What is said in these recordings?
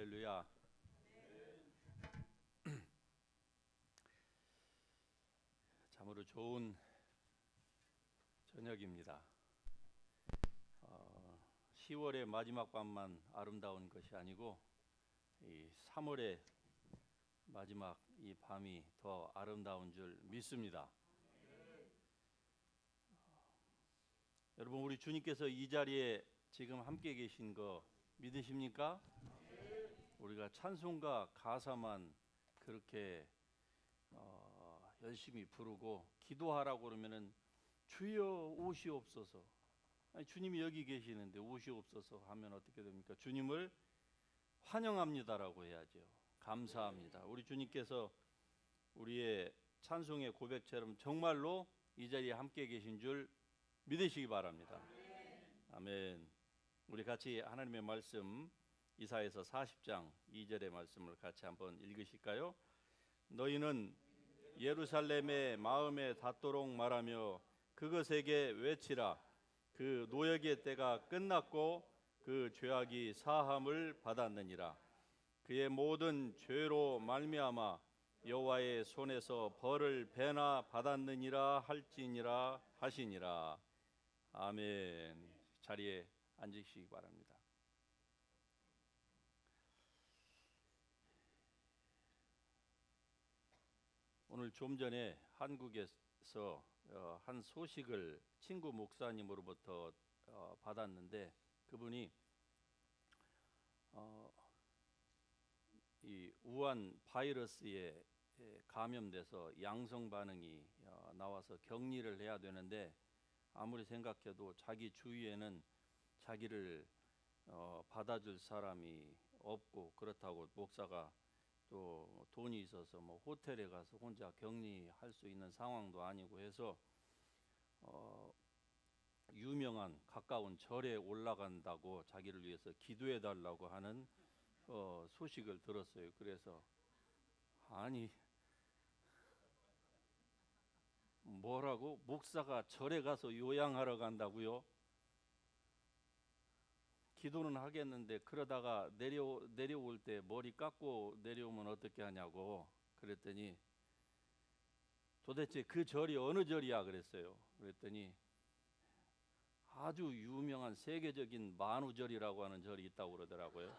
할렐루야. 참으로 좋은 저녁입니다. 10월의 마지막 밤만 아름다운 것이 아니고 이 3월의 마지막 이 밤이 더 아름다운 줄 믿습니다. 여러분, 우리 주님께서 이 자리에 지금 함께 계신 거 믿으십니까? 우리가 찬송가 가사만 그렇게 열심히 부르고 기도하라고 그러면은 주여 오시옵소서. 아니, 주님이 여기 계시는데 오시옵소서 하면 어떻게 됩니까? 주님을 환영합니다라고 해야죠. 감사합니다. 우리 주님께서 우리의 찬송의 고백처럼 정말로 이 자리에 함께 계신 줄 믿으시기 바랍니다. 아멘. 우리 같이 하나님의 말씀 이사야서 40장 2절의 말씀을 같이 한번 읽으실까요? 너희는 예루살렘의 마음에 닿도록 말하며 그것에게 외치라. 그 노역의 때가 끝났고 그 죄악이 사함을 받았느니라. 그의 모든 죄로 말미암아 여호와의 손에서 벌을 배나 받았느니라 할지니라 하시니라. 아멘. 자리에 앉으시기 바랍니다. 오늘 좀 전에 한국에서 한 소식을 친구 목사님으로부터 받았는데, 그분이 이 우한 바이러스에 감염돼서 양성 반응이 나와서 격리를 해야 되는데, 아무리 생각해도 자기 주위에는 자기를 받아줄 사람이 없고, 그렇다고 목사가 또 돈이 있어서 뭐 호텔에 가서 혼자 격리할 수 있는 상황도 아니고 해서 유명한 가까운 절에 올라간다고 자기를 위해서 기도해 달라고 하는 소식을 들었어요. 그래서 아니, 뭐라고? 목사가 절에 가서 요양하러 간다고요? 기도는 하겠는데 그러다가 내려올 때 머리 깎고 내려오면 어떻게 하냐고 그랬더니, 도대체 그 절이 어느 절이야 그랬어요. 그랬더니 아주 유명한 세계적인 만우절이라고 하는 절이 있다고 그러더라고요.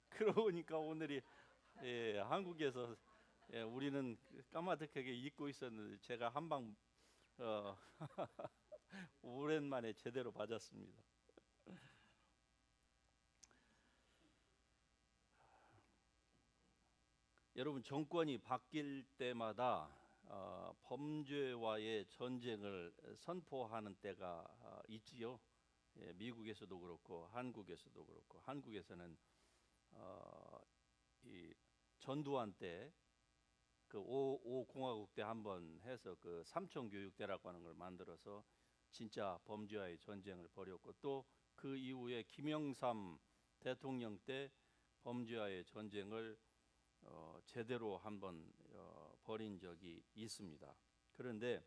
그러니까 오늘이 한국에서 우리는 까마득하게 잊고 있었는데 제가 한방 오랜만에 제대로 맞았습니다. 여러분, 정권이 바뀔 때마다 범죄와의 전쟁을 선포하는 때가 있지요. 미국에서도 그렇고 한국에서도 그렇고, 한국에서는 이 전두환 때 그 5공화국 때 한번 해서 그 삼청교육대라고 하는 걸 만들어서 진짜 범죄와의 전쟁을 벌였고, 또 그 이후에 김영삼 대통령 때 범죄와의 전쟁을 제대로 한번 벌인 적이 있습니다. 그런데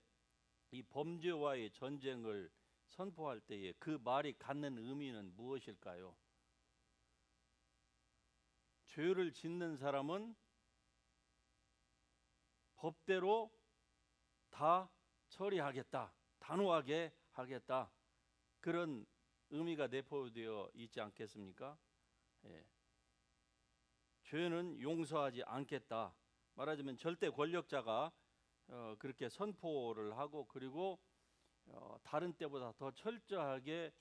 이 범죄와의 전쟁을 선포할 때에 그 말이 갖는 의미는 무엇일까요? 죄를 짓는 사람은 법대로 다 처리하겠다, 단호하게 하겠다, 그런 의미가 내포되어 있지 않겠습니까? 죄는 용서하지 않겠다. 말하자면 절대 권력자가 그렇게 선포를 하고, 그리고 다른 때보다 더 철저하게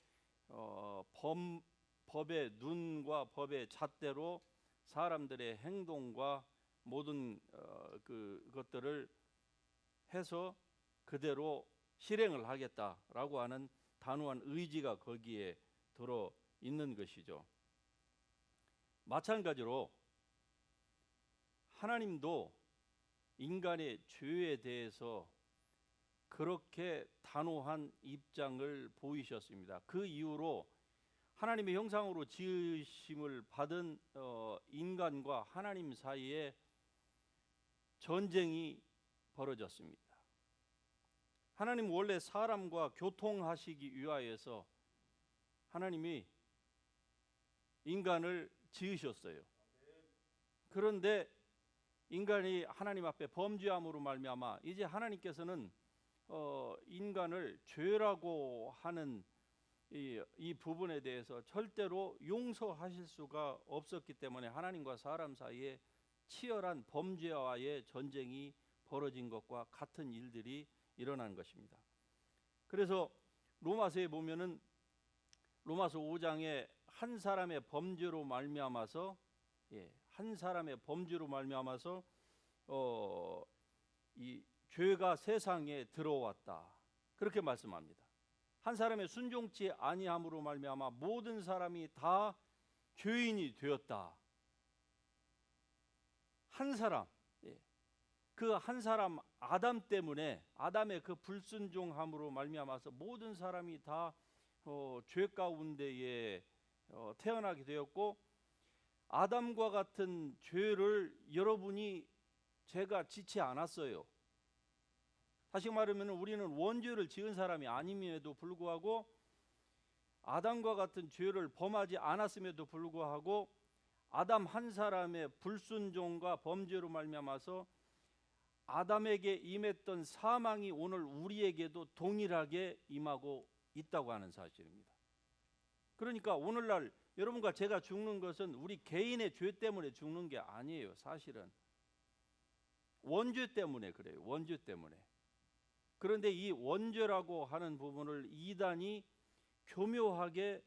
법의 눈과 법의 잣대로 사람들의 행동과 모든 그것들을 해서 그대로 실행을 하겠다라고 하는 단호한 의지가 거기에 들어 있는 것이죠. 마찬가지로 하나님도 인간의 죄에 대해서 그렇게 단호한 입장을 보이셨습니다. 그 이후로 하나님의 형상으로 지으심을 받은 인간과 하나님 사이에 전쟁이 벌어졌습니다. 하나님 원래 사람과 교통하시기 위하여서 하나님이 인간을 지으셨어요. 그런데 인간이 하나님 앞에 범죄함으로 말미암아 이제 하나님께서는 인간을 죄라고 하는 이 부분에 대해서 절대로 용서하실 수가 없었기 때문에 하나님과 사람 사이에 치열한 범죄와의 전쟁이 벌어진 것과 같은 일들이 일어난 것입니다. 그래서 로마서에 보면은 로마서 5장에 한 사람의 범죄로 말미암아서 한 사람의 범죄로 말미암아서 이 죄가 세상에 들어왔다, 그렇게 말씀합니다. 한 사람의 순종치 아니함으로 말미암아 모든 사람이 다 죄인이 되었다. 한 사람, 그 한 사람 아담 때문에, 아담의 그 불순종함으로 말미암아서 모든 사람이 다 죄 가운데에 태어나게 되었고, 아담과 같은 죄를 여러분이 제가 짓지 않았어요. 다시 말하면 우리는 원죄를 지은 사람이 아님에도 불구하고, 아담과 같은 죄를 범하지 않았음에도 불구하고 아담 한 사람의 불순종과 범죄로 말미암아서 아담에게 임했던 사망이 오늘 우리에게도 동일하게 임하고 있다고 하는 사실입니다. 그러니까 오늘날 여러분과 제가 죽는 것은 우리 개인의 죄 때문에 죽는 게 아니에요. 사실은 원죄 때문에 그래요. 원죄 때문에. 그런데 이 원죄라고 하는 부분을 이단이 교묘하게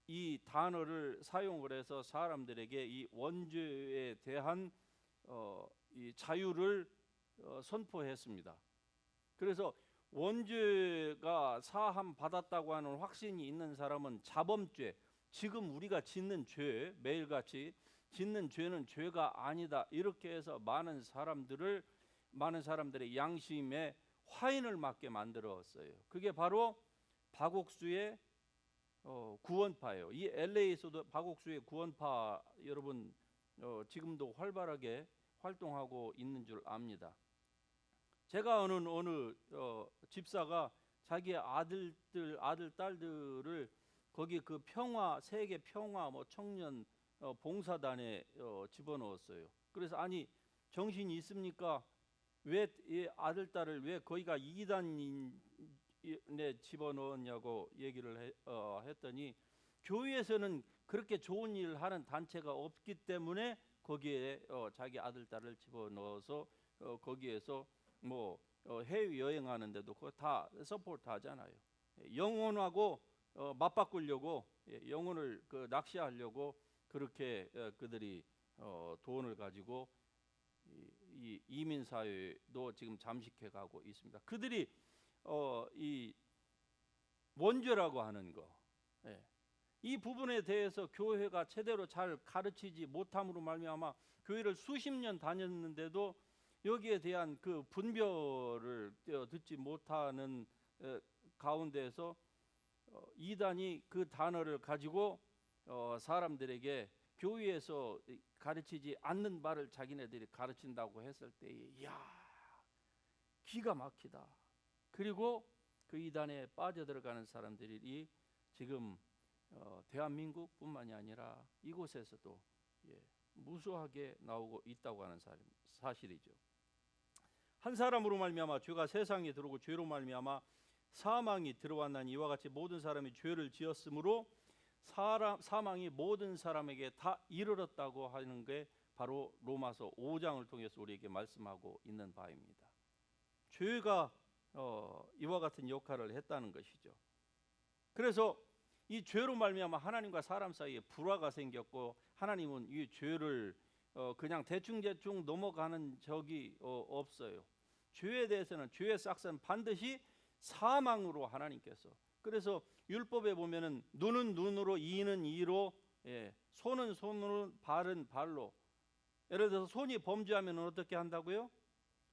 이 단어를 사용을 해서 사람들에게 이 원죄에 대한 이 자유를 선포했습니다. 그래서 원죄가 사함 받았다고 하는 확신이 있는 사람은 자범죄, 지금 우리가 짓는 죄, 매일같이 짓는 죄는 죄가 아니다, 이렇게 해서 많은 사람들의 양심에 화인을 맞게 만들었어요. 그게 바로 박옥수의 구원파예요. 이 LA에서도 박옥수의 구원파 여러분 지금도 활발하게 활동하고 있는 줄 압니다. 제가 아는 어느 집사가 자기의 아들 딸들을 거기 그 평화, 세계 평화 청년 봉사단에 집어넣었어요. 그래서 아니 정신이 있습니까? 왜 이 아들 딸을 왜 거기가 이단에 집어넣었냐고 얘기를 했더니 교회에서는 그렇게 좋은 일을 하는 단체가 없기 때문에 거기에 자기 아들 딸을 집어넣어서 거기에서 해외 여행하는데도 그거 다 서포트 하잖아요. 영혼하고 맞바꾸려고, 영혼을 낚시하려고 그렇게 그들이 돈을 가지고 이 이민 사회도 지금 잠식해 가고 있습니다. 그들이 이 원죄라고 하는 거, 이 부분에 대해서 교회가 제대로 잘 가르치지 못함으로 말미암아 교회를 수십 년 다녔는데도 여기에 대한 그 분별을 듣지 못하는 가운데서 이단이 그 단어를 가지고 사람들에게 교회에서 가르치지 않는 바를 자기네들이 가르친다고 했을 때에 이야, 기가 막히다. 그리고 그 이단에 빠져들어가는 사람들이 지금 대한민국뿐만이 아니라 이곳에서도 무수하게 나오고 있다고 하는 사실이죠. 한 사람으로 말미암아 죄가 세상에 들어오고 죄로 말미암아 사망이 들어왔나니 이와 같이 모든 사람이 죄를 지었으므로 사망이 모든 사람에게 다 이르렀다고 하는 게 바로 로마서 5장을 통해서 우리에게 말씀하고 있는 바입니다. 죄가 이와 같은 역할을 했다는 것이죠. 그래서 이 죄로 말미암아 하나님과 사람 사이에 불화가 생겼고, 하나님은 이 죄를 그냥 대충 넘어가는 적이 없어요. 죄에 대해서는 죄의 싹은 반드시 사망으로 하나님께서, 그래서 율법에 보면은 눈은 눈으로, 이는 이로, 손은 손으로, 발은 발로. 예를 들어서 손이 범죄하면 어떻게 한다고요?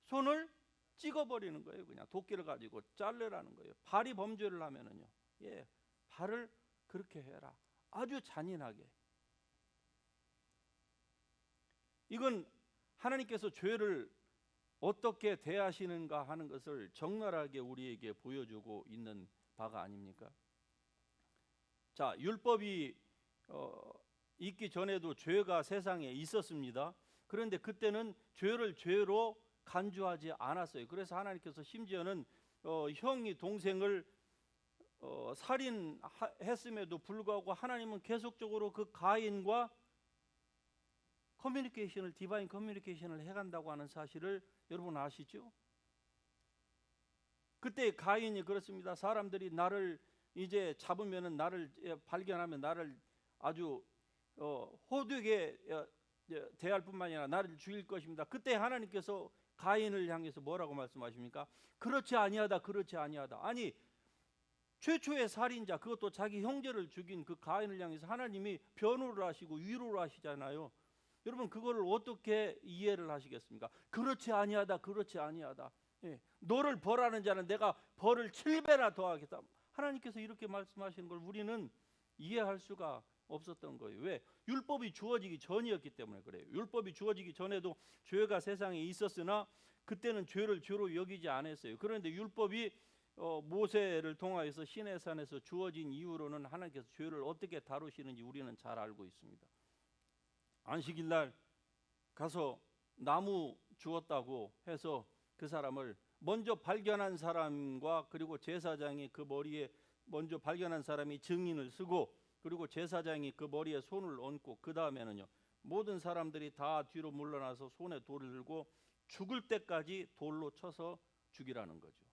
손을 찍어버리는 거예요. 그냥 도끼를 가지고 자르라는 거예요. 발이 범죄를 하면은요, 발을 그렇게 해라. 아주 잔인하게. 이건 하나님께서 죄를 어떻게 대하시는가 하는 것을 적나라하게 우리에게 보여주고 있는 바가 아닙니까? 자, 율법이 있기 전에도 죄가 세상에 있었습니다. 그런데 그때는 죄를 죄로 간주하지 않았어요. 그래서 하나님께서 심지어는 형이 동생을 살인했음에도 불구하고 하나님은 계속적으로 그 가인과 커뮤니케이션을, 디바인 커뮤니케이션을 해간다고 하는 사실을 여러분 아시죠? 그때 가인이 그렇습니다. 사람들이 나를 이제 잡으면은, 나를 발견하면 나를 아주 호되게 대할 뿐만 아니라 나를 죽일 것입니다. 그때 하나님께서 가인을 향해서 뭐라고 말씀하십니까? 그렇지 아니하다, 그렇지 아니하다. 아니, 최초의 살인자, 그것도 자기 형제를 죽인 그 가인을 향해서 하나님이 변호를 하시고 위로를 하시잖아요. 여러분, 그거를 어떻게 이해를 하시겠습니까? 그렇지 아니하다, 그렇지 아니하다. 예, 너를 벌하는 자는 내가 벌을 7배나 더하겠다. 하나님께서 이렇게 말씀하시는 걸 우리는 이해할 수가 없었던 거예요. 왜? 율법이 주어지기 전이었기 때문에 그래요. 율법이 주어지기 전에도 죄가 세상에 있었으나 그때는 죄를 죄로 여기지 않았어요. 그런데 율법이 모세를 통하여서 시내산에서 주어진 이후로는 하나님께서 죄를 어떻게 다루시는지 우리는 잘 알고 있습니다. 안식일 날 가서 나무 주었다고 해서 그 사람을 먼저 발견한 사람과 그리고 제사장이 그 머리에 먼저 발견한 사람이 증인을 쓰고, 그리고 제사장이 그 머리에 손을 얹고, 그 다음에는요 모든 사람들이 다 뒤로 물러나서 손에 돌을 들고 죽을 때까지 돌로 쳐서 죽이라는 거죠.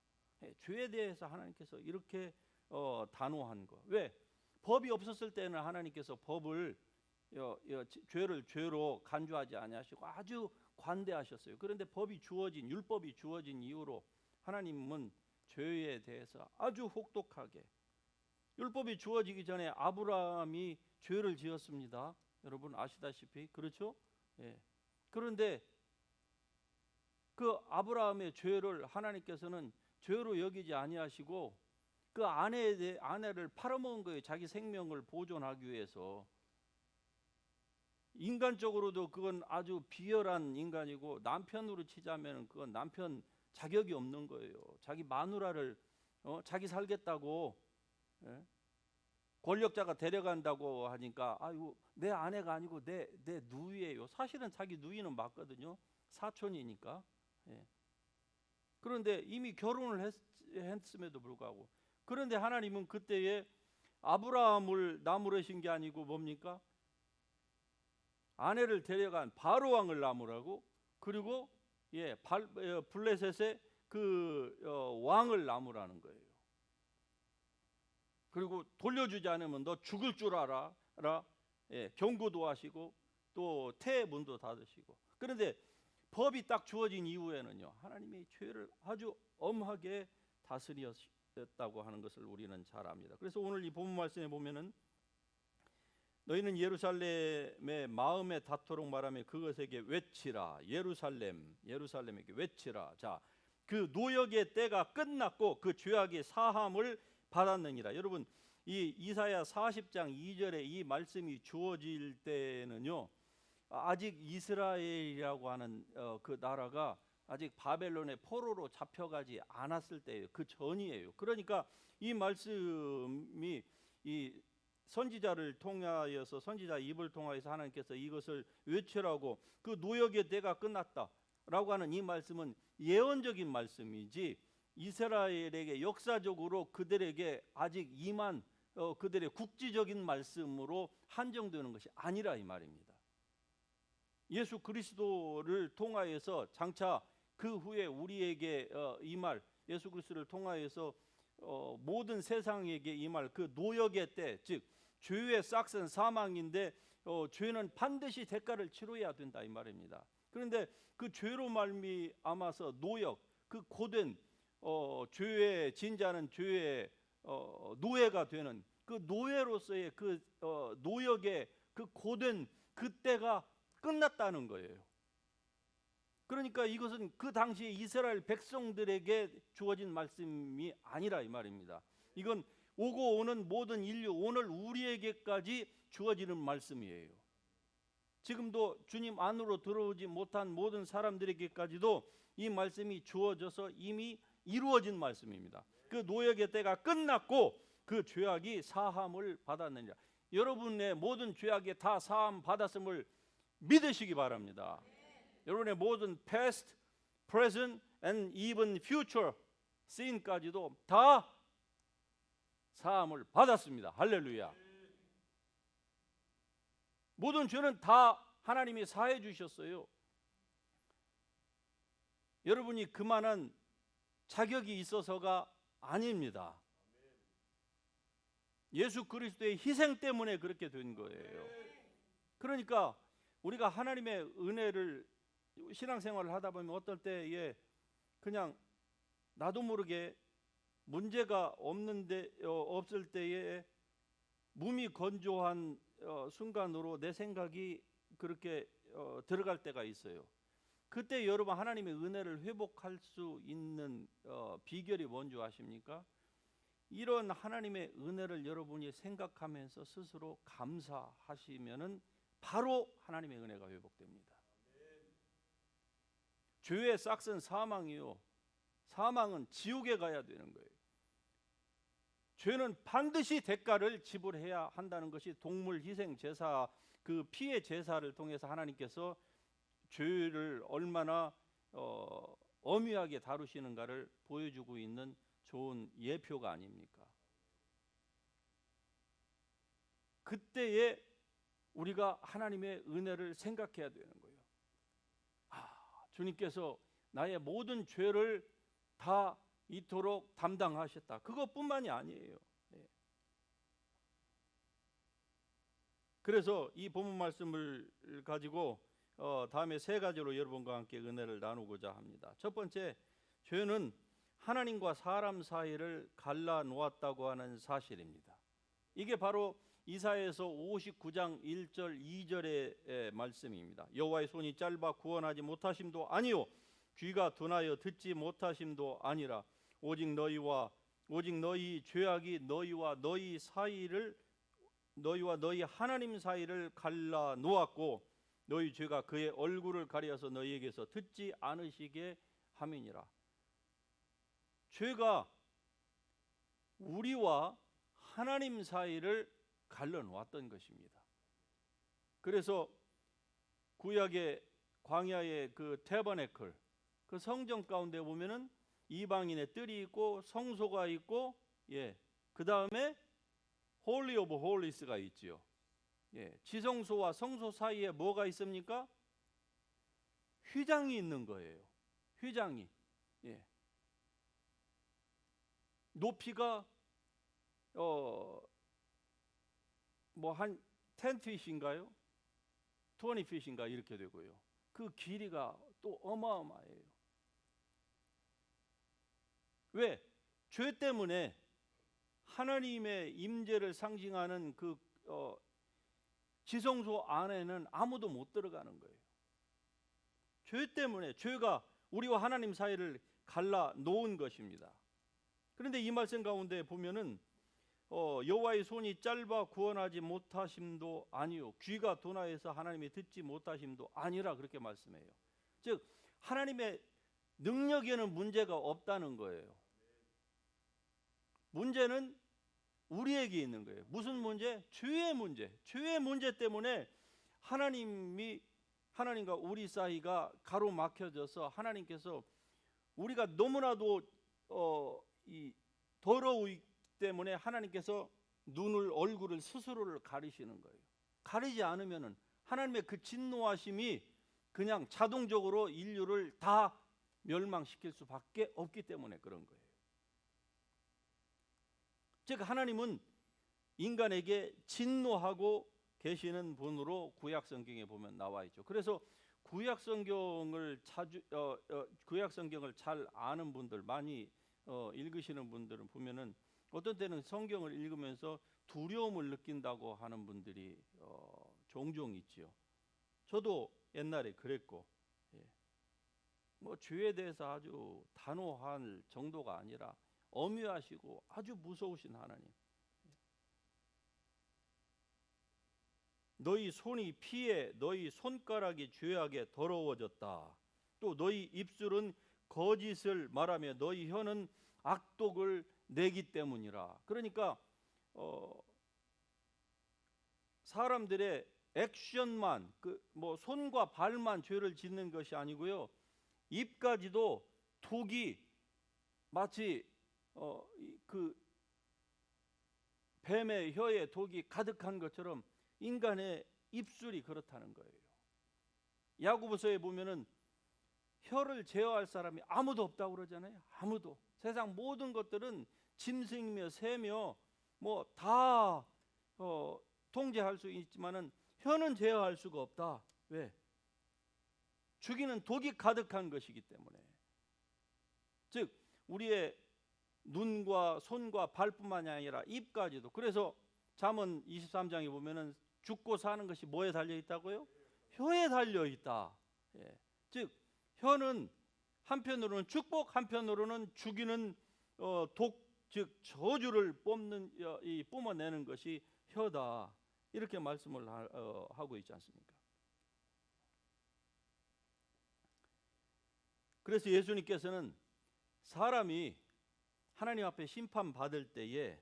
죄에 대해서 하나님께서 이렇게 단호한 거. 왜? 법이 없었을 때는 하나님께서 법을 죄를 죄로 간주하지 아니하시고 아주 관대하셨어요. 그런데 법이 주어진, 율법이 주어진 이후로 하나님은 죄에 대해서 아주 혹독하게, 율법이 주어지기 전에 아브라함이 죄를 지었습니다. 여러분 아시다시피, 그렇죠? 예. 그런데 그 아브라함의 죄를 하나님께서는 죄로 여기지 아니하시고 그 아내를 팔아먹은 거예요. 자기 생명을 보존하기 위해서. 인간적으로도 그건 아주 비열한 인간이고, 남편으로 치자면 그건 남편 자격이 없는 거예요. 자기 마누라를 자기 살겠다고 권력자가 데려간다고 하니까, 아이고 내 아내가 아니고 내 누이예요. 사실은 자기 누이는 맞거든요. 사촌이니까. 그런데 이미 결혼을 했음에도 불구하고, 그런데 하나님은 그때에 아브라함을 나무라신 게 아니고 뭡니까? 아내를 데려간 바로 왕을 나무라고, 그리고 블레셋의 그 왕을 나무라는 거예요. 그리고 돌려주지 않으면 너 죽을 줄 알아. 경고도 하시고 또 태문도 닫으시고. 그런데 법이 딱 주어진 이후에는요 하나님이 죄를 아주 엄하게 다스렸다고 하는 것을 우리는 잘 압니다. 그래서 오늘 이 본문 말씀에 보면은 너희는 예루살렘의 마음에 닿도록 말하며 그것에게 외치라. 예루살렘에게 외치라. 자, 그 노역의 때가 끝났고 그 죄악의 사함을 받았느니라. 여러분, 이 이사야 40장 2절에 이 말씀이 주어질 때는요 아직 이스라엘이라고 하는 그 나라가 아직 바벨론의 포로로 잡혀가지 않았을 때예요. 그 전이에요. 그러니까 이 말씀이 이 선지자를 통하여서, 선지자 입을 통하여서 하나님께서 이것을 외치라고, 그 노역의 때가 끝났다라고 하는 이 말씀은 예언적인 말씀이지 이스라엘에게 역사적으로 그들에게 아직 임한 그들의 국지적인 말씀으로 한정되는 것이 아니라 이 말입니다. 예수 그리스도를 통하여서 장차 그 후에 우리에게 임할, 예수 그리스도를 통하여서 모든 세상에게 임할 그 노역의 때, 즉 죄의 싹은 사망인데 죄는 반드시 대가를 치러야 된다 이 말입니다. 그런데 그 죄로 말미암아서 노역, 그 고된 죄의 진자는 죄의 노예가 되는 그 노예로서의 그 노역의 그 고된 그때가 끝났다는 거예요. 그러니까 이것은 그 당시에 이스라엘 백성들에게 주어진 말씀이 아니라 이 말입니다. 이건 오고 오는 모든 인류, 오늘 우리에게까지 주어지는 말씀이에요. 지금도 주님 안으로 들어오지 못한 모든 사람들에게까지도 이 말씀이 주어져서 이미 이루어진 말씀입니다. 그 노역의 때가 끝났고 그 죄악이 사함을 받았느니라. 여러분의 모든 죄악이 다 사함 받았음을 믿으시기 바랍니다. 여러분의 모든 past, present and even future sin까지도 다 사함을 받았습니다. 할렐루야. 모든 죄는 다 하나님이 사해 주셨어요. 여러분이 그만한 자격이 있어서가 아닙니다. 예수 그리스도의 희생 때문에 그렇게 된 거예요. 그러니까 우리가 하나님의 은혜를 신앙생활을 하다 보면 어떨 때에 그냥 나도 모르게 문제가 없을 때에 몸이 건조한 순간으로 내 생각이 그렇게 들어갈 때가 있어요. 그때 여러분 하나님의 은혜를 회복할 수 있는 비결이 뭔지 아십니까? 이런 하나님의 은혜를 여러분이 생각하면서 스스로 감사하시면은 바로 하나님의 은혜가 회복됩니다. 죄의 싹은 사망이요, 사망은 지옥에 가야 되는 거예요. 죄는 반드시 대가를 지불해야 한다는 것이 동물 희생 제사, 그 피의 제사를 통해서 하나님께서 죄를 얼마나 엄하게 다루시는가를 보여주고 있는 좋은 예표가 아닙니까? 그때에 우리가 하나님의 은혜를 생각해야 되는 거예요. 주님께서 나의 모든 죄를 다 이토록 담당하셨다. 그것뿐만이 아니에요. 그래서 이 본문 말씀을 가지고 다음에 세 가지로 여러분과 함께 은혜를 나누고자 합니다. 첫 번째, 죄는 하나님과 사람 사이를 갈라 놓았다고 하는 사실입니다. 이게 바로 이사야서 59장 1절 2절의 말씀입니다. 여호와의 손이 짧아 구원하지 못하심도 아니요 귀가 둔하여 듣지 못하심도 아니라 오직 너희 죄악이 너희와 너희 하나님 사이를 갈라 놓았고 너희 죄가 그의 얼굴을 가려서 너희에게서 듣지 않으시게 함이니라. 죄가 우리와 하나님 사이를 갈라 놓았던 것입니다. 그래서 구약의 광야의 그 태버네클, 그 성전 가운데 보면은 이방인의 뜰이 있고 성소가 있고, 그 다음에 홀리 오브 홀리스가 있지요. 지성소와 성소 사이에 뭐가 있습니까? 휘장이 있는 거예요. 휘장이. 높이가 뭐 한 10핏인가요? 20핏인가 이렇게 되고요. 그 길이가 또 어마어마해요. 왜? 죄 때문에 하나님의 임재를 상징하는 그 지성소 안에는 아무도 못 들어가는 거예요. 죄 때문에, 죄가 우리와 하나님 사이를 갈라 놓은 것입니다. 그런데 이 말씀 가운데 보면은 여호와의 손이 짧아 구원하지 못하심도 아니요 귀가 둔하여서 하나님이 듣지 못하심도 아니라 그렇게 말씀해요. 즉 하나님의 능력에는 문제가 없다는 거예요. 문제는 우리에게 있는 거예요. 무슨 문제? 죄의 문제. 죄의 문제 때문에 하나님과 우리 사이가 가로막혀져서 하나님께서 우리가 너무나도 더러우기 때문에 하나님께서 얼굴을 스스로를 가리시는 거예요. 가리지 않으면은 하나님의 그 진노하심이 그냥 자동적으로 인류를 다 멸망시킬 수밖에 없기 때문에 그런 거예요. 즉 하나님은 인간에게 진노하고 계시는 분으로 구약 성경에 보면 나와 있죠. 그래서 구약 성경을 잘 아는 분들, 많이 읽으시는 분들은 보면은 어떤 때는 성경을 읽으면서 두려움을 느낀다고 하는 분들이 종종 있지요. 저도 옛날에 그랬고, 뭐 죄에 대해서 아주 단호할 정도가 아니라 엄유하시고 아주 무서우신 하나님. 너희 손이 피에 너희 손가락이 죄악에 더러워졌다. 또 너희 입술은 거짓을 말하며 너희 혀는 악독을 내기 때문이라. 그러니까 사람들의 액션만, 뭐 손과 발만 죄를 짓는 것이 아니고요, 입까지도 독이 마치 그 뱀의 혀에 독이 가득한 것처럼 인간의 입술이 그렇다는 거예요. 야고보서에 보면은 혀를 제어할 사람이 아무도 없다고 그러잖아요. 아무도. 세상 모든 것들은 짐승이며 새며 뭐 다 통제할 수 있지만은 혀는 제어할 수가 없다. 왜? 죽이는 독이 가득한 것이기 때문에. 즉 우리의 눈과 손과 발뿐만이 아니라 입까지도. 그래서 잠언 23장에 보면은 죽고 사는 것이 뭐에 달려 있다고요? 혀에 달려 있다. 예. 즉 혀는 한편으로는 축복, 한편으로는 죽이는 독, 즉 저주를 뿜어내는 것이 혀다. 이렇게 말씀을 하고 있지 않습니까? 그래서 예수님께서는 사람이 하나님 앞에 심판받을 때에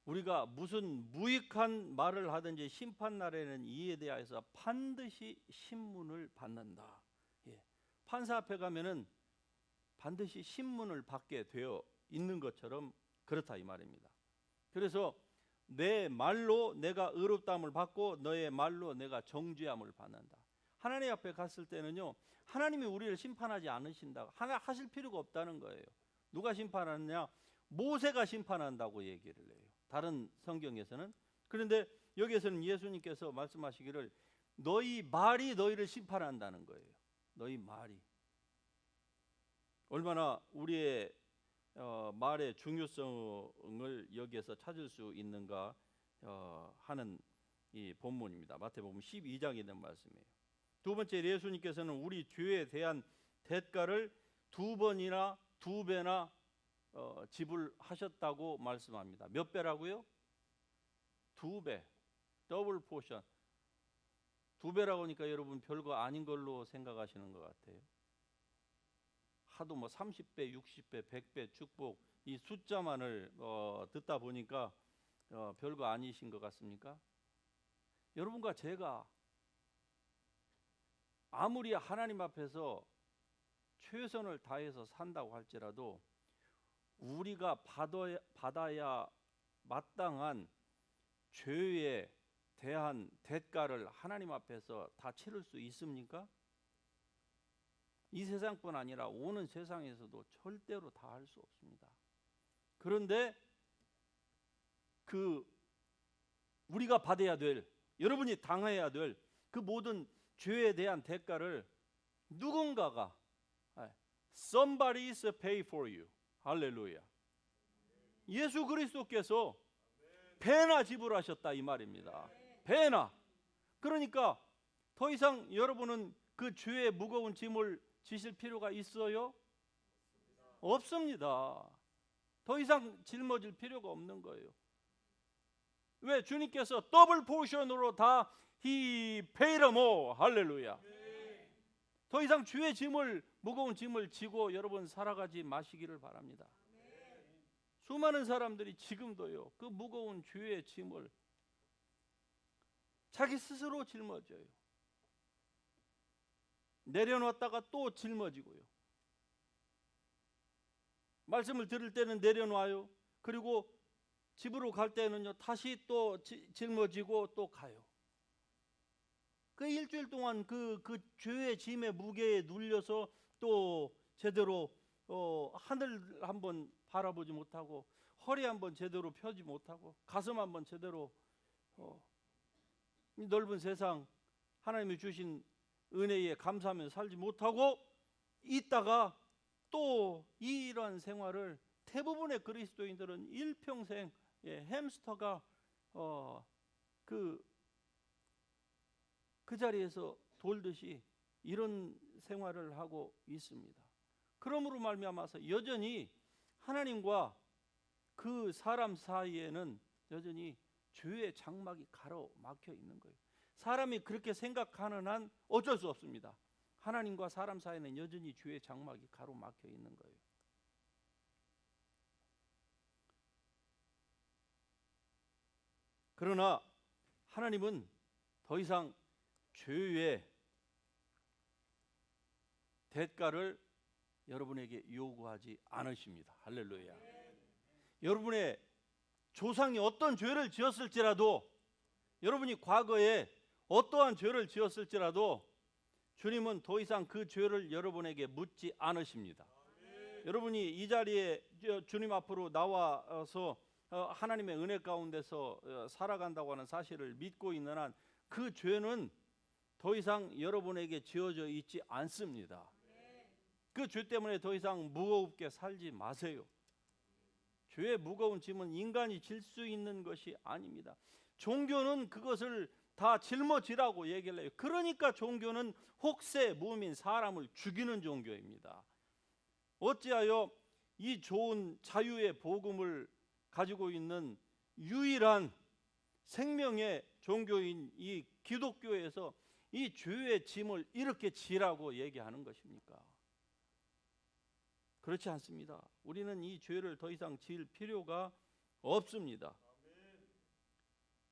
우리가 무슨 무익한 말을 하든지 심판날에는 이에 대하여서 반드시 신문을 받는다. 예. 판사 앞에 가면은 반드시 신문을 받게 되어 있는 것처럼 그렇다 이 말입니다. 그래서 내 말로 내가 의롭다함을 받고 너의 말로 내가 정죄함을 받는다. 하나님 앞에 갔을 때는요, 하나님이 우리를 심판하지 않으신다. 하나 하실 필요가 없다는 거예요. 누가 심판하느냐? 모세가 심판한다고 얘기를 해요. 다른 성경에서는. 그런데 여기에서는 예수님께서 말씀하시기를 너희 말이 너희를 심판한다는 거예요. 너희 말이. 얼마나 우리의 말의 중요성을 여기에서 찾을 수 있는가 하는 이 본문입니다. 마태복음 12장에 있는 말씀이에요. 두 번째, 예수님께서는 우리 죄에 대한 대가를 2번이나 2배나 지불하셨다고 말씀합니다. 몇 배라고요? 2배. 더블 포션. 2배라고 하니까 여러분 별거 아닌 걸로 생각하시는 것 같아요. 하도 뭐 30배, 60배, 100배 축복 이 숫자만을 듣다 보니까 별거 아니신 것 같습니까? 여러분과 제가 아무리 하나님 앞에서 최선을 다해서 산다고 할지라도 우리가 받아야 마땅한 죄에 대한 대가를 하나님 앞에서 다 치를 수 있습니까? 이 세상뿐 아니라 오는 세상에서도 절대로 다 할 수 없습니다. 그런데 우리가 받아야 될, 여러분이 당해야 될 그 모든 죄에 대한 대가를 누군가가 somebody is pay for you. 할렐루야. 예수 그리스도께서 배나 지불하셨다 이 말입니다. 배나. 그러니까 더 이상 여러분은 그 죄의 무거운 짐을 지실 필요가 있어요? 없습니다. 더 이상 짊어질 필요가 없는 거예요. 왜? 주님께서 더블 포션으로 다 He paid them all. 할렐루야. 더 이상 죄의 짐을, 무거운 짐을 지고 여러분 살아가지 마시기를 바랍니다. 수많은 사람들이 지금도요, 그 무거운 죄의 짐을 자기 스스로 짊어져요. 내려놨다가 또 짊어지고요. 말씀을 들을 때는 내려놔요. 그리고 집으로 갈 때는요, 다시 또 짊어지고 또 가요. 그 일주일 동안 그 죄의 짐의 무게에 눌려서 또 제대로 하늘 한번 바라보지 못하고, 허리 한번 제대로 펴지 못하고, 가슴 한번 제대로 이 넓은 세상 하나님이 주신 은혜에 감사하며 살지 못하고 있다가 또 이런 생활을 대부분의 그리스도인들은 일평생 햄스터가 그 자리에서 돌듯이 이런 생활을 하고 있습니다. 그러므로 말미암아서 여전히 하나님과 그 사람 사이에는 여전히 죄의 장막이 가로막혀 있는 거예요. 사람이 그렇게 생각하는 한 어쩔 수 없습니다. 하나님과 사람 사이에는 여전히 죄의 장막이 가로막혀 있는 거예요. 그러나 하나님은 더 이상 죄의 대가를 여러분에게 요구하지 않으십니다. 할렐루야. 여러분의 조상이 어떤 죄를 지었을지라도, 여러분이 과거에 어떠한 죄를 지었을지라도 주님은 더 이상 그 죄를 여러분에게 묻지 않으십니다. 여러분이 이 자리에 주님 앞으로 나와서 하나님의 은혜 가운데서 살아간다고 하는 사실을 믿고 있는 한 그 죄는 더 이상 여러분에게 지어져 있지 않습니다. 그 죄 때문에 더 이상 무겁게 살지 마세요. 죄의 무거운 짐은 인간이 질 수 있는 것이 아닙니다. 종교는 그것을 다 짊어지라고 얘기를 해요. 그러니까 종교는 혹세 무민, 사람을 죽이는 종교입니다. 어찌하여 이 좋은 자유의 복음을 가지고 있는 유일한 생명의 종교인 이 기독교에서 이 죄의 짐을 이렇게 지라고 얘기하는 것입니까? 그렇지 않습니다. 우리는 이 죄를 더 이상 질 필요가 없습니다.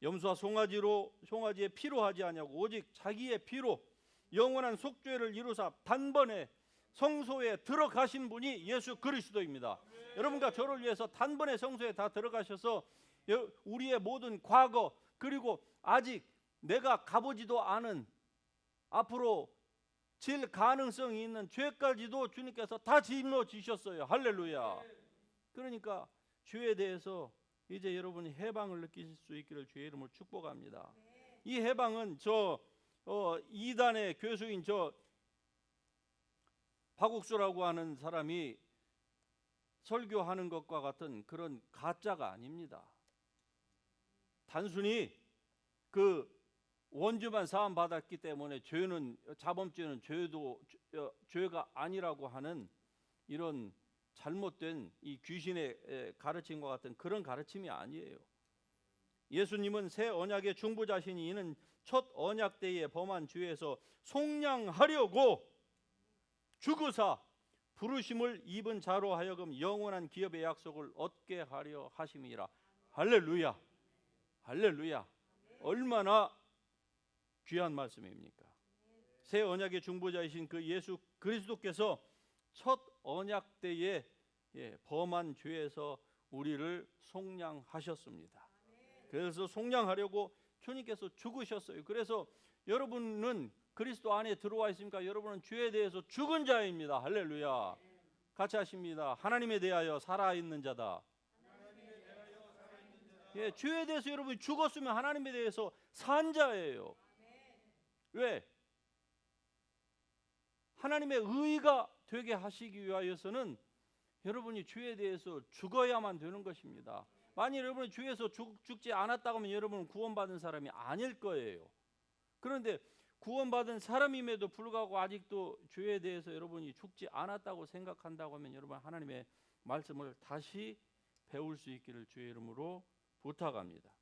염소와 송아지의 피로 하지 아니하고 오직 자기의 피로 영원한 속죄를 이루사 단번에 성소에 들어가신 분이 예수 그리스도입니다. 여러분과 저를 위해서 단번에 성소에 다 들어가셔서 우리의 모든 과거, 그리고 아직 내가 가보지도 않은 앞으로 질 가능성이 있는 죄까지도 주님께서 다 짊어지셨어요. 할렐루야. 그러니까 죄에 대해서 이제 여러분이 해방을 느끼실 수 있기를 주의 이름으로 축복합니다. 이 해방은 이단의 교수인 박옥수라고 하는 사람이 설교하는 것과 같은 그런 가짜가 아닙니다. 단순히 그 원죄만 사함 받았기 때문에 자범죄는 죄가 아니라고 하는 이런 잘못된 이 귀신의 가르침과 같은 그런 가르침이 아니에요. 예수님은 새 언약의 중보자시니 이는 첫 언약 때에 범한 죄에서 속량하려고 죽으사 부르심을 입은 자로 하여금 영원한 기업의 약속을 얻게 하려 하심이라. 할렐루야. 할렐루야. 얼마나 귀한 말씀입니까? 새 언약의 중보자이신 그 예수 그리스도께서 첫 언약 때에 범한 죄에서 우리를 속량하셨습니다. 그래서 속량하려고 주님께서 죽으셨어요. 그래서 여러분은 그리스도 안에 들어와 있으니까 여러분은 죄에 대해서 죽은 자입니다. 할렐루야. 같이 하십니다. 하나님에 대하여 살아있는 자다. 죄에 대해서 여러분이 죽었으면 하나님에 대해서 산 자예요. 왜? 하나님의 의가 되게 하시기 위하여서는 여러분이 죄에 대해서 죽어야만 되는 것입니다. 만일 여러분이 죄에서 죽지 않았다고 하면 여러분은 구원받은 사람이 아닐 거예요. 그런데 구원받은 사람임에도 불구하고 아직도 죄에 대해서 여러분이 죽지 않았다고 생각한다고 하면 여러분 하나님의 말씀을 다시 배울 수 있기를 주의 이름으로 부탁합니다.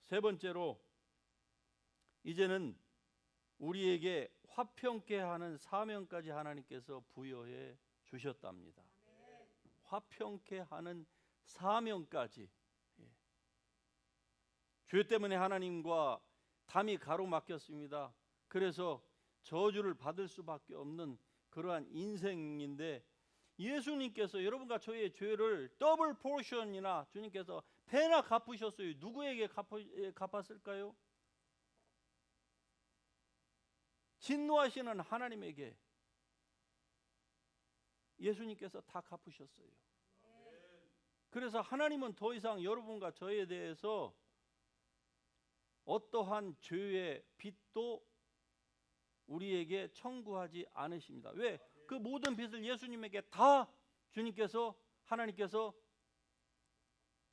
세 번째로, 이제는 우리에게 화평케 하는 사명까지 하나님께서 부여해 주셨답니다. 화평케 하는 사명까지. 죄 때문에 하나님과 담이 가로막혔습니다. 그래서 저주를 받을 수밖에 없는 그러한 인생인데, 예수님께서 여러분과 저의 죄를 더블 포션이나 주님께서 배나 갚으셨어요. 누구에게 갚았을까요? 진노하시는 하나님에게 예수님께서 다 갚으셨어요. 그래서 하나님은 더 이상 여러분과 저에 대해서 어떠한 죄의 빚도 우리에게 청구하지 않으십니다. 왜? 그 모든 빚을 예수님에게 다 하나님께서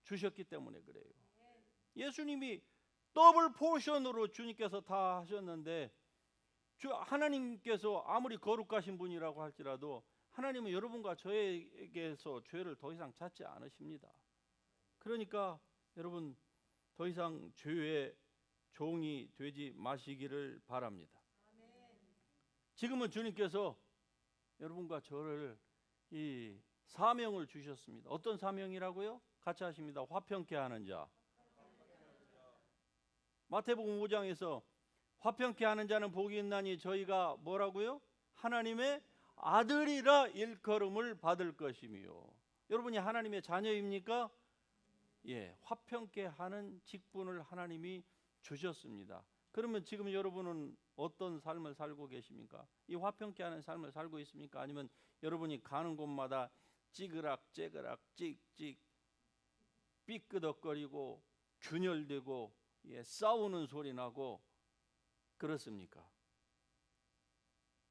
주셨기 때문에 그래요. 예수님이 더블 포션으로 주님께서 다 하셨는데, 하나님께서 아무리 거룩하신 분이라고 할지라도 하나님은 여러분과 저에게서 죄를 더 이상 찾지 않으십니다. 그러니까 여러분 더 이상 죄의 종이 되지 마시기를 바랍니다. 지금은 주님께서 여러분과 저를 이 사명을 주셨습니다. 어떤 사명이라고요? 같이 하십니다. 화평케 하는 자. 마태복음 5장에서 화평케 하는 자는 복이 있나니 저희가 뭐라고요? 하나님의 아들이라 일컬음을 받을 것이며. 여러분이 하나님의 자녀입니까? 예, 화평케 하는 직분을 하나님이 주셨습니다. 그러면 지금 여러분은 어떤 삶을 살고 계십니까? 이 화평케 하는 삶을 살고 있습니까? 아니면 여러분이 가는 곳마다 찌그락째그락 찍찍 삐끄덕거리고 균열되고 싸우는 소리 나고 그렇습니까?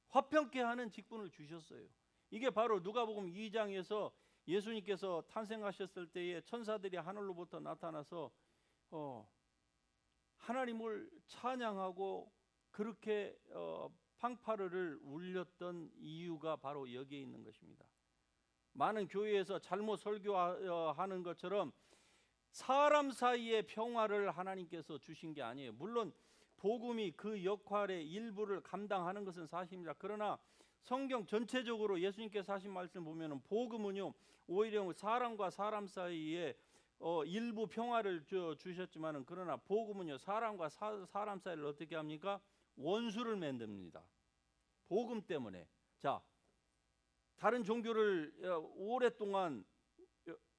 화평케 하는 직분을 주셨어요. 이게 바로 누가복음 2장에서 예수님께서 탄생하셨을 때에 천사들이 하늘로부터 나타나서 하나님을 찬양하고 그렇게 팡파르를 울렸던 이유가 바로 여기에 있는 것입니다. 많은 교회에서 잘못 설교하는 것처럼 사람 사이의 평화를 하나님께서 주신 게 아니에요. 물론 복음이 그 역할의 일부를 감당하는 것은 사실입니다. 그러나 성경 전체적으로 예수님께서 하신 말씀을 보면 복음은요, 오히려 사람과 사람 사이에 일부 평화를 주셨지만은, 그러나 복음은요, 사람과 사람 사이를 어떻게 합니까? 원수를 만듭니다. 복음 때문에. 자, 다른 종교를 오랫동안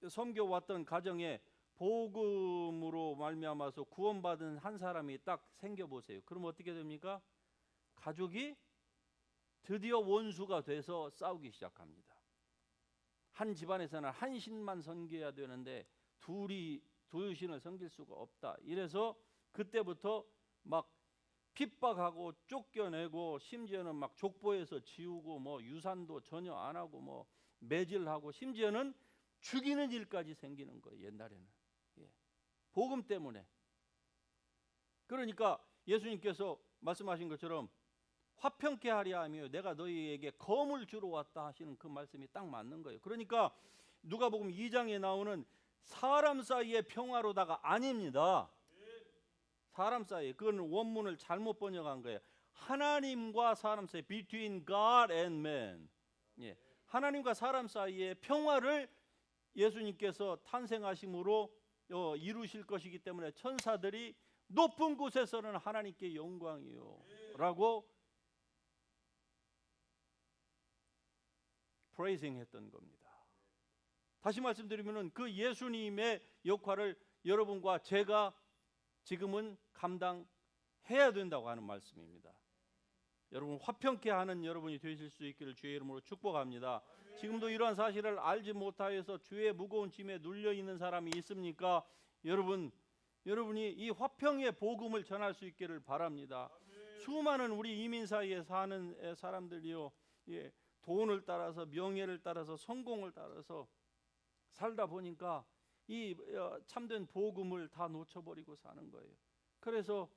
섬겨왔던 가정에 복음으로 말미암아서 구원받은 한 사람이 딱 생겨보세요. 그럼 어떻게 됩니까? 가족이 드디어 원수가 돼서 싸우기 시작합니다. 한 집안에서는 한 신만 섬겨야 되는데 두 신을 섬길 수가 없다. 이래서 그때부터 막 핍박하고 쫓겨내고, 심지어는 막 족보에서 지우고, 뭐 유산도 전혀 안 하고, 뭐 매질하고, 심지어는 죽이는 일까지 생기는 거예요. 옛날에는. 복음 때문에. 그러니까 예수님께서 말씀하신 것처럼 화평케 하려 하며 내가 너희에게 검을 주러 왔다 하시는 그 말씀이 딱 맞는 거예요. 그러니까 누가복음 2장에 나오는 사람 사이의 평화로다가 아닙니다. 사람 사이, 그건 원문을 잘못 번역한 거예요. 하나님과 사람 사이, between God and man. 하나님과 사람 사이의 평화를 예수님께서 탄생하심으로 이루실 것이기 때문에 천사들이 높은 곳에서는 하나님께 영광이요 라고 praising 했던 겁니다. 다시 말씀드리면 그 예수님의 역할을 여러분과 제가 지금은 감당해야 된다고 하는 말씀입니다. 여러분, 화평케 하는 여러분이 되실 수 있기를 주의 이름으로 축복합니다. 지금도 이러한 사실을 알지 못하여서 주의 무거운 짐에 눌려 있는 사람이 있습니까? 여러분이 이 화평의 복음을 전할 수 있기를 바랍니다. 수많은 우리 이민 사이에 사는 사람들이요, 돈을 따라서, 명예를 따라서, 성공을 따라서 살다 보니까 이 참된 복음을 다 놓쳐버리고 사는 거예요. 그래서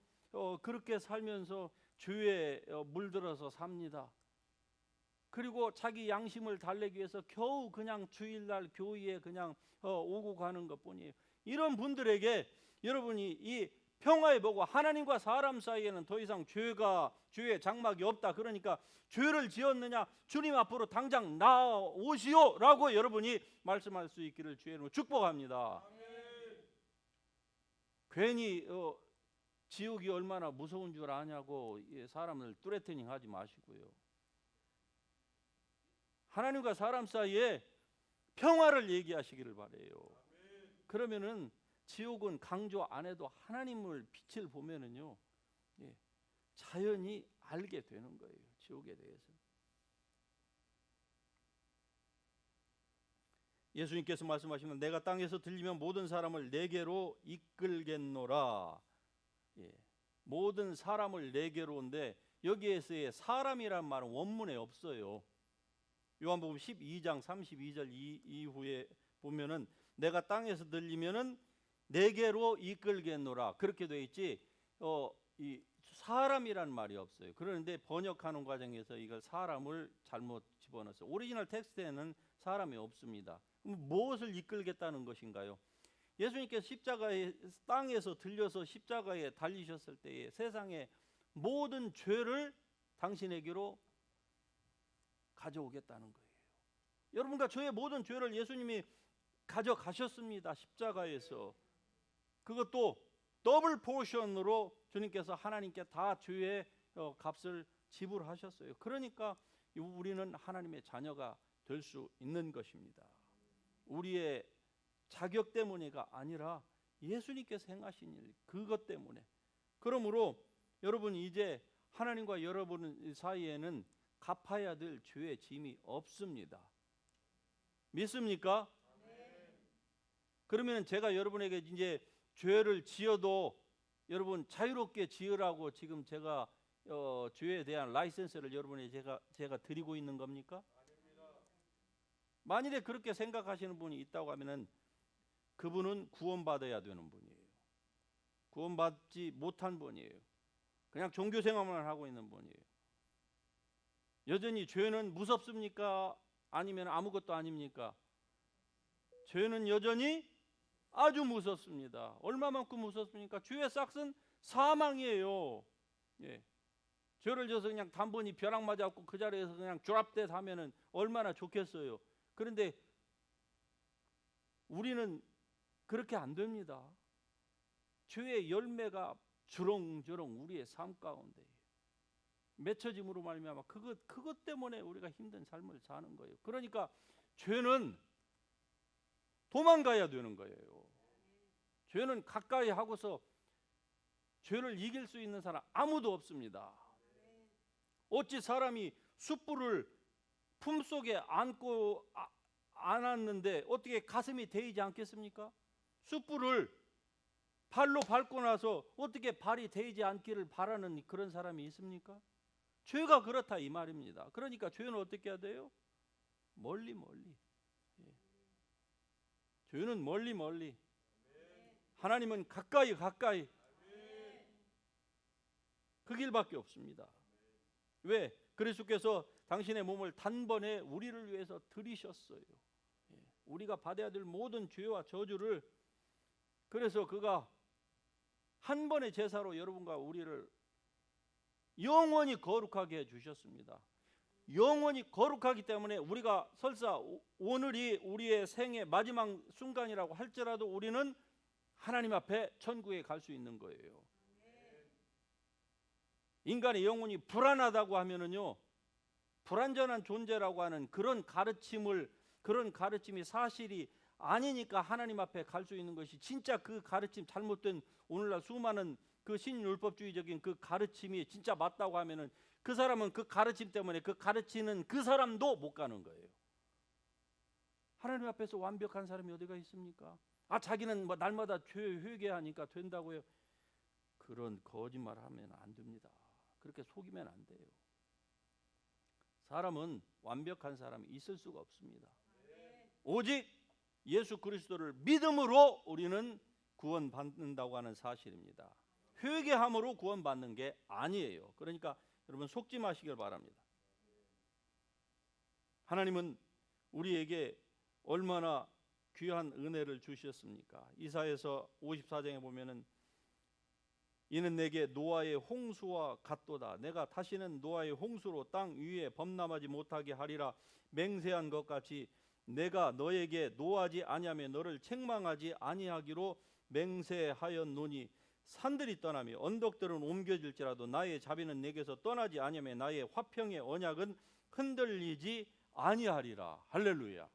그렇게 살면서 죄에 물들어서 삽니다. 그리고 자기 양심을 달래기 위해서 겨우 그냥 주일날 교회에 그냥 오고 가는 것뿐이에요. 이런 분들에게 여러분이 이 평화의 복과 하나님과 사람 사이에는 더 이상 죄의 장막이 없다. 그러니까 죄를 지었느냐, 주님 앞으로 당장 나오시오 라고 여러분이 말씀할 수 있기를 주의 이름으로 축복합니다. 괜히 지옥이 얼마나 무서운 줄 아냐고 사람을 뚜레트닝 하지 마시고요. 하나님과 사람 사이에 평화를 얘기하시기를 바래요. 그러면은 지옥은 강조 안 해도 하나님을 빛을 보면은요, 자연히 알게 되는 거예요. 지옥에 대해서. 예수님께서 말씀하시면 내가 땅에서 들리면 모든 사람을 내게로 이끌겠노라. 모든 사람을 내게로인데 여기에서의 사람이란 말은 원문에 없어요. 요한복음 12장 32절 이후에 보면은 내가 땅에서 들리면은 내게로 이끌겠노라 그렇게 되어 있지 이 사람이란 말이 없어요. 그런데 번역하는 과정에서 이걸 사람을 잘못 집어넣었어요. 오리지널 텍스트에는 사람이 없습니다. 그럼 무엇을 이끌겠다는 것인가요? 예수님께서 십자가에 땅에서 들려서 십자가에 달리셨을 때에 세상의 모든 죄를 당신에게로 가져오겠다는 거예요. 여러분과 저의 모든 죄를 예수님이 가져가셨습니다. 십자가에서. 그것도 더블 포션으로 주님께서 하나님께 다 죄의 값을 지불하셨어요. 그러니까 우리는 하나님의 자녀가 될 수 있는 것입니다. 우리의 자격 때문에가 아니라 예수님께서 행하신 일, 그것 때문에. 그러므로 여러분, 이제 하나님과 여러분 사이에는 갚아야 될 죄의 짐이 없습니다. 믿습니까? 그러면 제가 여러분에게 이제 죄를 지어도 여러분 자유롭게 지으라고 지금 제가 죄에 대한 라이센스를 여러분에게 제가 드리고 있는 겁니까? 만일에 그렇게 생각하시는 분이 있다고 하면은 그분은 구원받아야 되는 분이에요. 구원받지 못한 분이에요. 그냥 종교 생활만 하고 있는 분이에요. 여전히 죄는 무섭습니까? 아니면 아무것도 아닙니까? 죄는 여전히 아주 무섭습니다. 얼마만큼 무섭습니까? 죄의 싹은 사망이에요. 예. 죄를 져서 그냥 단번이 벼락 맞았고 그 자리에서 그냥 드랍댓 하면은 얼마나 좋겠어요. 그런데 우리는 그렇게 안 됩니다. 죄의 열매가 주렁주렁 우리의 삶 가운데 맺혀짐으로 말미암아 그것 때문에 우리가 힘든 삶을 사는 거예요. 그러니까 죄는 도망가야 되는 거예요. 죄는 가까이 하고서 죄를 이길 수 있는 사람 아무도 없습니다. 어찌 사람이 숯불을 품속에 안았는데 어떻게 가슴이 데이지 않겠습니까? 숯불을 발로 밟고 나서 어떻게 발이 데이지 않기를 바라는 그런 사람이 있습니까? 죄가 그렇다 이 말입니다. 그러니까 죄는 어떻게 해야 돼요? 멀리. 예. 죄는 멀리. 하나님은 가까이. 그 길밖에 없습니다. 왜? 그리스도께서 당신의 몸을 단번에 우리를 위해서 들이셨어요. 예. 우리가 받아야 될 모든 죄와 저주를, 그래서 그가 한 번의 제사로 여러분과 우리를 영원히 거룩하게 해주셨습니다. 영원히 거룩하기 때문에 우리가 설사 오늘이 우리의 생의 마지막 순간이라고 할지라도 우리는 하나님 앞에 천국에 갈 수 있는 거예요. 인간의 영혼이 불안하다고 하면은요, 불완전한 존재라고 하는 그런 가르침이 사실이 아니니까 하나님 앞에 갈 수 있는 것이, 진짜 그 가르침 잘못된 오늘날 수많은 그 신율법주의적인 그 가르침이 진짜 맞다고 하면은 그 사람은 그 가르침 때문에 그 가르치는 그 사람도 못 가는 거예요. 하나님 앞에서 완벽한 사람이 어디가 있습니까? 자기는 뭐 날마다 죄 회개하니까 된다고요. 그런 거짓말 하면 안 됩니다. 그렇게 속이면 안 돼요. 사람은 완벽한 사람이 있을 수가 없습니다. 오직 예수 그리스도를 믿음으로 우리는 구원받는다고 하는 사실입니다. 회개함으로 구원받는 게 아니에요. 그러니까 여러분 속지 마시길 바랍니다. 하나님은 우리에게 얼마나 귀한 은혜를 주셨습니까? 이사야서 54장에 보면은 이는 내게 노아의 홍수와 같도다. 내가 다시는 노아의 홍수로 땅 위에 범람하지 못하게 하리라. 맹세한 것 같이 내가 너에게 노하지 아니하며 너를 책망하지 아니하기로 맹세하였노니 산들이 떠나며 언덕들은 옮겨질지라도 나의 자비는 내게서 떠나지 아니하며 나의 화평의 언약은 흔들리지 아니하리라. 할렐루야.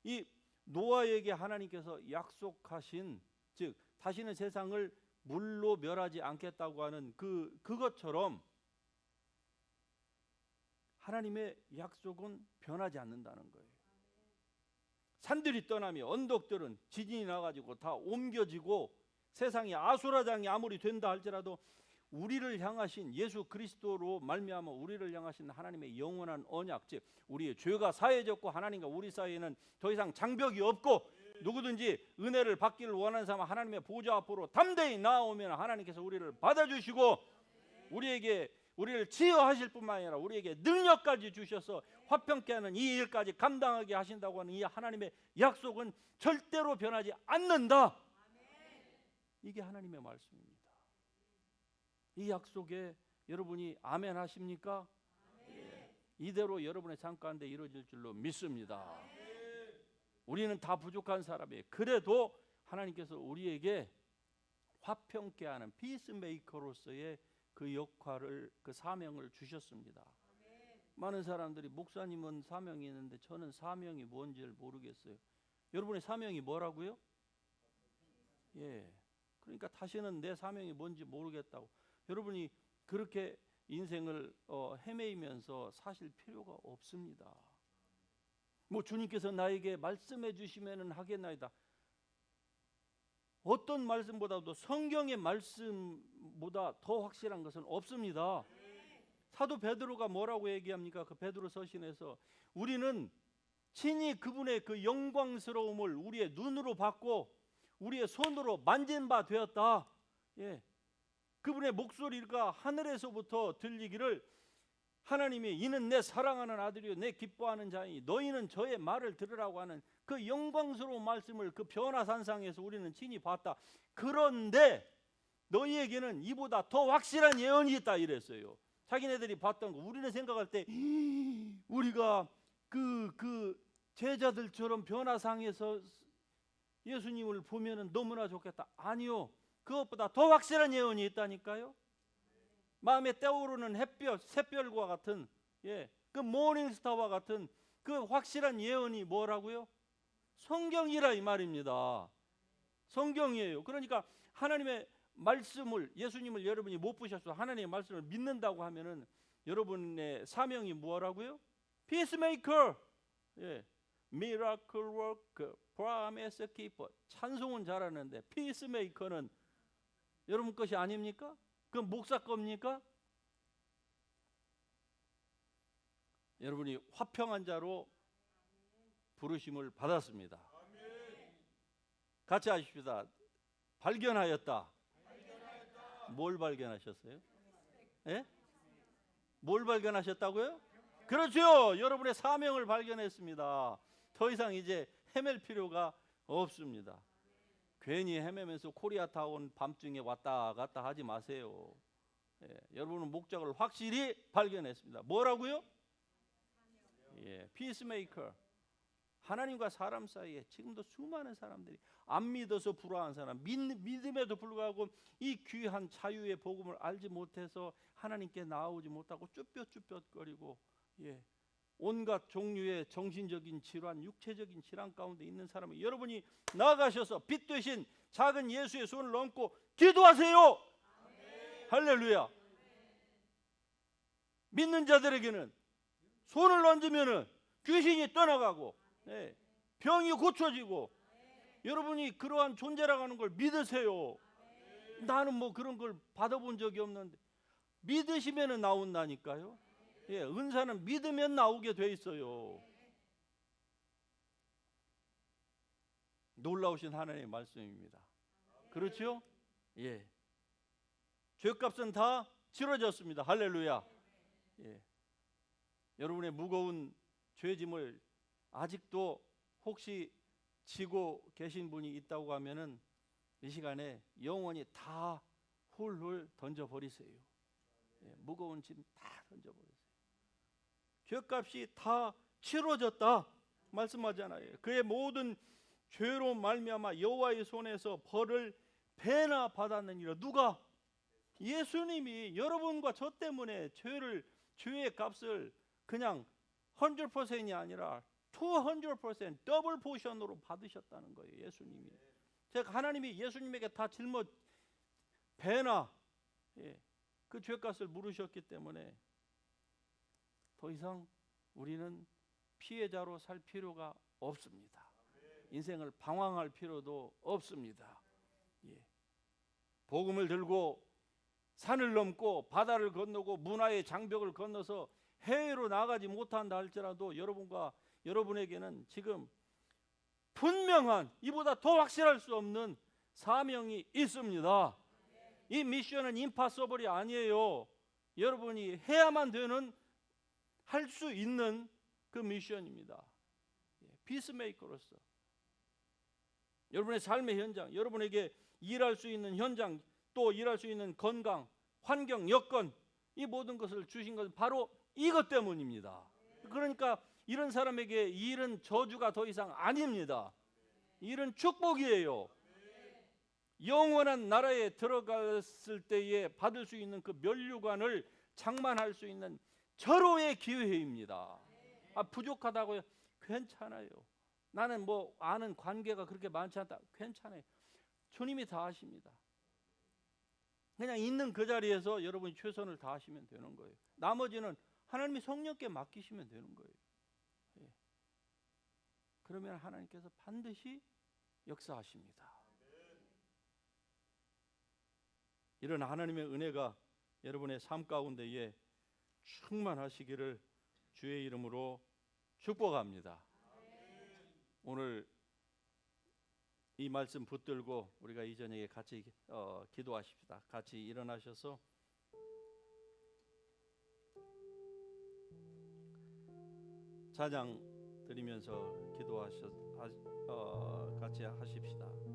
이 노아에게 하나님께서 약속하신, 즉 다시는 세상을 물로 멸하지 않겠다고 하는 그것처럼 하나님의 약속은 변하지 않는다는 거예요. 산들이 떠나며 언덕들은 지진이 나가지고 다 옮겨지고 세상이 아수라장이 아무리 된다 할지라도 우리를 향하신 예수 그리스도로 말미암아 우리를 향하신 하나님의 영원한 언약, 즉 우리의 죄가 사해졌고 하나님과 우리 사이에는 더 이상 장벽이 없고 누구든지 은혜를 받기를 원하는 사람은 하나님의 보좌 앞으로 담대히 나아오면 하나님께서 우리를 받아주시고 우리를 치유하실 뿐만 아니라 우리에게 능력까지 주셔서 화평케 하는 이 일까지 감당하게 하신다고 하는 이 하나님의 약속은 절대로 변하지 않는다. 이게 하나님의 말씀입니다. 이 약속에 여러분이 아멘 하십니까? 예. 이대로 여러분의 삶 가운데 이루어질 줄로 믿습니다. 우리는 다 부족한 사람이에요. 그래도 하나님께서 우리에게 화평케 하는 피스메이커로서의 그 역할을, 그 사명을 주셨습니다. 많은 사람들이 목사님은 사명이 있는데 저는 사명이 뭔지를 모르겠어요. 여러분의 사명이 뭐라고요? 예. 그러니까 다시는 내 사명이 뭔지 모르겠다고. 여러분이 그렇게 인생을 헤매이면서 사실 필요가 없습니다. 뭐 주님께서 나에게 말씀해 주시면은 하겠나이다. 어떤 말씀보다도 성경의 말씀보다 더 확실한 것은 없습니다. 사도 베드로가 뭐라고 얘기합니까? 그 베드로 서신에서 우리는 친히 그분의 그 영광스러움을 우리의 눈으로 봤고 우리의 손으로 만진 바 되었다. 예. 그분의 목소리가 하늘에서부터 들리기를 하나님이 이는 내 사랑하는 아들이요 내 기뻐하는 자이니 너희는 저의 말을 들으라고 하는 그 영광스러운 말씀을 그 변화산상에서 우리는 친히 봤다. 그런데 너희에게는 이보다 더 확실한 예언이 있다 이랬어요. 자기네들이 봤던 거 우리는 생각할 때 우리가 그 제자들처럼 변화상에서 예수님을 보면은 너무나 좋겠다. 아니요. 그것보다 더 확실한 예언이 있다니까요. 마음에 떠오르는 햇볕, 샛별과 같은 그 모닝스타와 같은 그 확실한 예언이 뭐라고요? 성경이라 이 말입니다. 성경이에요. 그러니까 하나님의 말씀을 예수님을 여러분이 못 보셨어. 하나님의 말씀을 믿는다고 하면은 여러분의 사명이 뭐라고요? 피스메이커. 예. 미라클 워커, 프로미스 키퍼. 찬송은 잘하는데 피스메이커는 여러분 것이 아닙니까? 그건 목사 겁니까? 여러분이 화평한 자로 부르심을 받았습니다. 같이 하십시다. 발견하였다. 뭘 발견하셨어요? 예? 뭘 발견하셨다고요? 그렇죠. 여러분의 사명을 발견했습니다. 더 이상 이제 헤맬 필요가 없습니다. 괜히 헤매면서 코리아타운 밤중에 왔다 갔다 하지 마세요. 여러분은 목적을 확실히 발견했습니다. 뭐라고요? 피스메이커. 하나님과 사람 사이에 지금도 수많은 사람들이 안 믿어서 불화한 사람, 믿음에도 불구하고 이 귀한 자유의 복음을 알지 못해서 하나님께 나오지 못하고 쭈뼛쭈뼛거리고 온갖 종류의 정신적인 질환, 육체적인 질환 가운데 있는 사람이 여러분이 나아가셔서 빛 되신 작은 예수의 손을 얹고 기도하세요. 아멘. 할렐루야. 아멘. 믿는 자들에게는 손을 얹으면은 귀신이 떠나가고 병이 고쳐지고 여러분이 그러한 존재라고 하는 걸 믿으세요. 나는 뭐 그런 걸 받아본 적이 없는데 믿으시면은 나온다니까요. 은사는 믿으면 나오게 돼 있어요. 놀라우신 하나님의 말씀입니다. 그렇죠? 죄값은 다 치러졌습니다. 할렐루야. 여러분의 무거운 죄짐을 아직도 혹시 지고 계신 분이 있다고 하면은 이 시간에 영원히 다 훌훌 던져버리세요. 무거운 짐 다 던져버리세요. 죄값이 다 치러졌다 말씀하잖아요. 그의 모든 죄로 말미암아 여호와의 손에서 벌을 배나 받았느니라. 누가? 예수님이 여러분과 저 때문에 죄의 값을 그냥 100%이 아니라 200% 더블 포션으로 받으셨다는 거예요. 예수님이. 제가 하나님이 예수님에게 다 짊어 배나 그 죄값을 물으셨기 때문에 더 이상 우리는 피해자로 살 필요가 없습니다. 인생을 방황할 필요도 없습니다. 복음을 들고 산을 넘고 바다를 건너고 문화의 장벽을 건너서 해외로 나가지 못한다 할지라도 여러분에게는 지금 분명한 이보다 더 확실할 수 없는 사명이 있습니다. 이 미션은 임파서블이 아니에요. 여러분이 해야만 되는 할 수 있는 그 미션입니다. 피스메이커로서 여러분의 삶의 현장, 여러분에게 일할 수 있는 현장, 또 일할 수 있는 건강, 환경, 여건, 이 모든 것을 주신 것은 바로 이것 때문입니다. 그러니까 이런 사람에게 일은 저주가 더 이상 아닙니다. 일은 축복이에요. 영원한 나라에 들어갔을 때에 받을 수 있는 그 면류관을 장만할 수 있는 절호의 기회입니다. 부족하다고요? 괜찮아요. 나는 뭐 아는 관계가 그렇게 많지 않다. 괜찮아요. 주님이 다 하십니다. 그냥 있는 그 자리에서 여러분이 최선을 다하시면 되는 거예요. 나머지는 하나님이 성령께 맡기시면 되는 거예요. 예. 그러면 하나님께서 반드시 역사하십니다. 이런 하나님의 은혜가 여러분의 삶 가운데에 충만하시기를 주의 이름으로 축복합니다. 오늘 이 말씀 붙들고 우리가 이 저녁에 같이 기도하십시다. 같이 일어나셔서 찬양 드리면서 같이 하십시다.